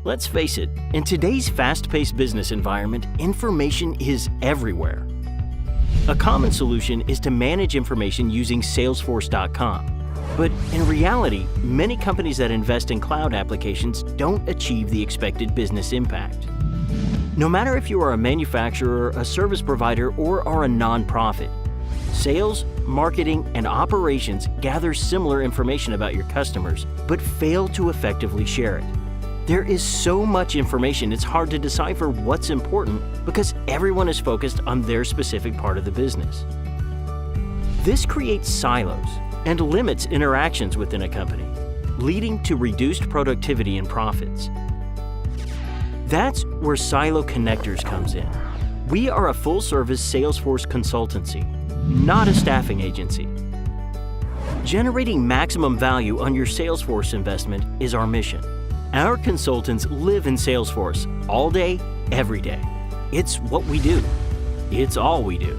Let's face it, in today's fast-paced business environment, information is everywhere. A common solution is to manage information using Salesforce.com. But in reality, many companies that invest in cloud applications don't achieve the expected business impact. No matter if you are a manufacturer, a service provider, or are a nonprofit, sales, marketing, and operations gather similar information about your customers, but fail to effectively share it. There is so much information it's hard to decipher what's important because everyone is focused on their specific part of the business. This creates silos and limits interactions within a company, leading to reduced productivity and profits. That's where Silo Connectors comes in. We are a full-service Salesforce consultancy, not a staffing agency. Generating maximum value on your Salesforce investment is our mission. Our consultants live in Salesforce all day, every day. It's what we do. It's all we do.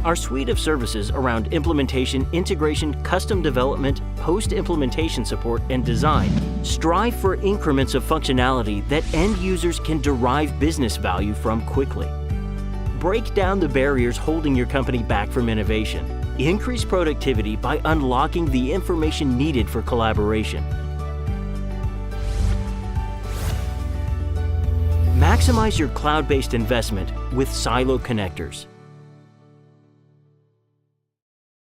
Our suite of services around implementation, integration, custom development, post-implementation support, and design strive for increments of functionality that end users can derive business value from quickly. Break down the barriers holding your company back from innovation. Increase productivity by unlocking the information needed for collaboration. Maximize your cloud-based investment with Silo Connectors.